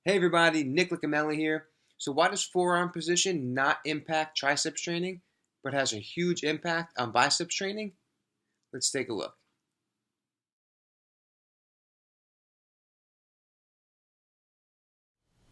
Hey everybody, Licameli here. So why does forearm position not impact triceps training, but has a huge impact on biceps training? Let's take a look.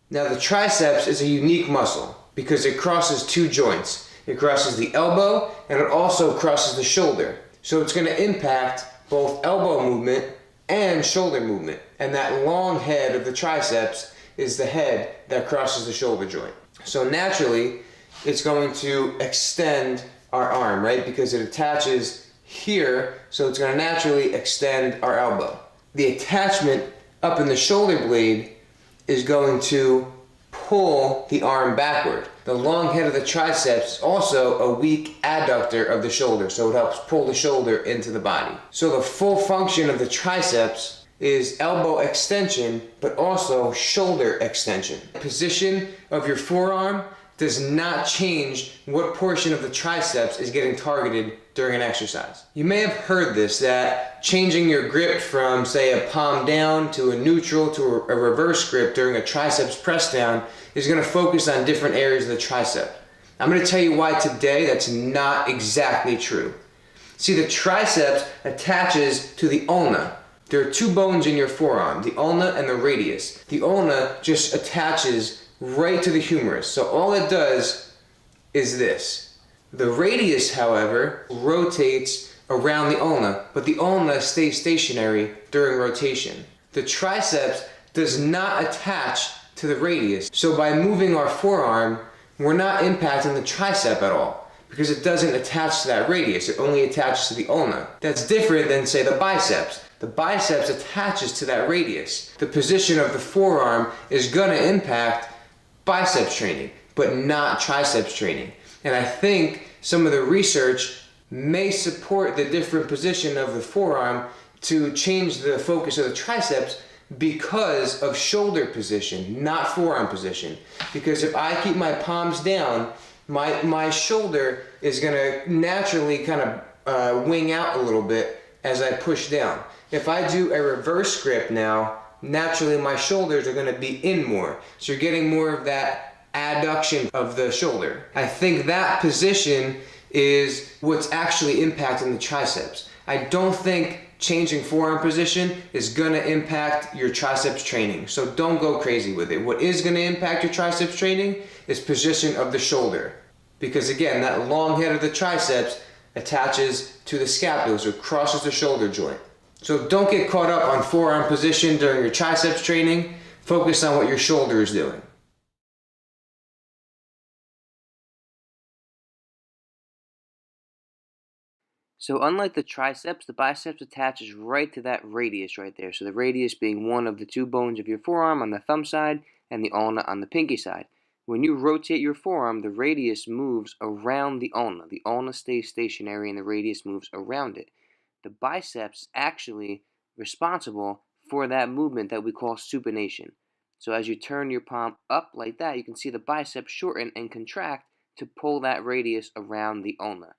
Now the triceps is a unique muscle because it crosses two joints. It crosses the elbow and it also crosses the shoulder. So it's going to impact both elbow movement and shoulder movement. And that long head of the triceps is the head that crosses the shoulder joint. So naturally, it's going to extend our arm, right? Because it attaches here, so it's going to naturally extend our elbow. The attachment up in the shoulder blade is going to pull the arm backward. The long head of the triceps is also a weak adductor of the shoulder, so it helps pull the shoulder into the body. So the full function of the triceps is elbow extension, but also shoulder extension. The position of your forearm does not change what portion of the triceps is getting targeted during an exercise. You may have heard this, that changing your grip from, say, a palm down to a neutral to a reverse grip during a triceps press down is going to focus on different areas of the tricep. I'm going to tell you why today that's not exactly true. See, the triceps attaches to the ulna. There are two bones in your forearm, the ulna and the radius. The ulna just attaches right to the humerus. So all it does is this. The radius, however, rotates around the ulna, but the ulna stays stationary during rotation. The triceps does not attach to the radius. So by moving our forearm, we're not impacting the tricep at all, because it doesn't attach to that radius. It only attaches to the ulna. That's different than, say, the biceps. The biceps attaches to that radius. The position of the forearm is going to impact biceps training, but not triceps training. And I think some of the research may support the different position of the forearm to change the focus of the triceps because of shoulder position, not forearm position. Because if I keep my palms down, my shoulder is going to naturally kind of wing out a little bit as I push down. If I do a reverse grip now, naturally my shoulders are going to be in more. So you're getting more of that adduction of the shoulder. I think that position is what's actually impacting the triceps. I don't think changing forearm position is going to impact your triceps training. So don't go crazy with it. What is going to impact your triceps training is position of the shoulder. Because again, that long head of the triceps attaches to the scapula, so it crosses the shoulder joint. So don't get caught up on forearm position during your triceps training. Focus on what your shoulder is doing. So unlike the triceps, the biceps attaches right to that radius right there. So the radius being one of the two bones of your forearm on the thumb side and the ulna on the pinky side. When you rotate your forearm, the radius moves around the ulna. The ulna stays stationary and the radius moves around it. The biceps is actually responsible for that movement that we call supination. So as you turn your palm up like that, you can see the biceps shorten and contract to pull that radius around the ulna.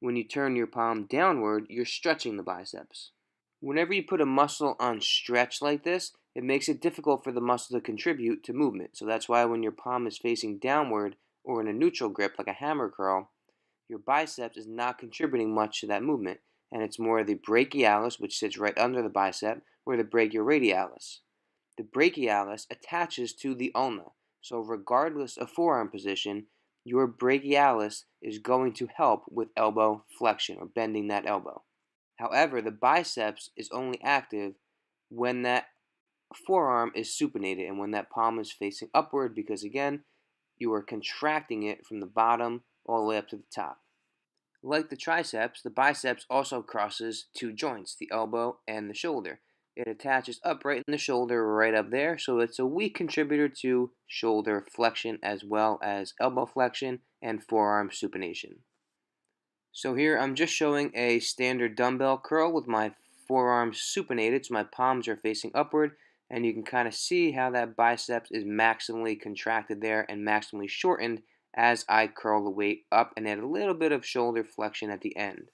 When you turn your palm downward, you're stretching the biceps. Whenever you put a muscle on stretch like this, it makes it difficult for the muscle to contribute to movement. So that's why when your palm is facing downward or in a neutral grip like a hammer curl, your biceps is not contributing much to that movement, and it's more the brachialis, which sits right under the bicep, or the brachioradialis. The brachialis attaches to the ulna, so regardless of forearm position, your brachialis is going to help with elbow flexion or bending that elbow. However, the biceps is only active when that forearm is supinated and when that palm is facing upward, because again, you are contracting it from the bottom all the way up to the top. Like the triceps, the biceps also crosses two joints, the elbow and the shoulder. It attaches up right in the shoulder, right up there, so it's a weak contributor to shoulder flexion as well as elbow flexion and forearm supination. So here I'm just showing a standard dumbbell curl with my forearms supinated, so my palms are facing upward, and you can kind of see how that biceps is maximally contracted there and maximally shortened as I curl the weight up and add a little bit of shoulder flexion at the end.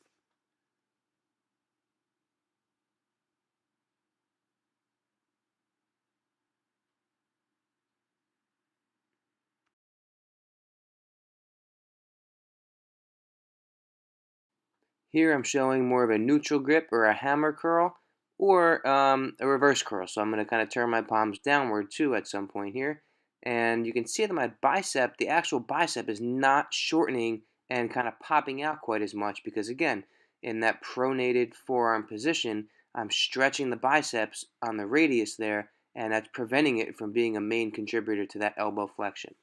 Here I'm showing more of a neutral grip or a hammer curl or a reverse curl. So I'm going to kind of turn my palms downward too at some point here. And you can see that my bicep, the actual bicep, is not shortening and kind of popping out quite as much because, again, in that pronated forearm position, I'm stretching the biceps on the radius there, and that's preventing it from being a main contributor to that elbow flexion.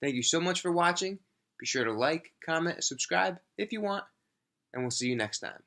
Thank you so much for watching. Be sure to like, comment, subscribe if you want, and we'll see you next time.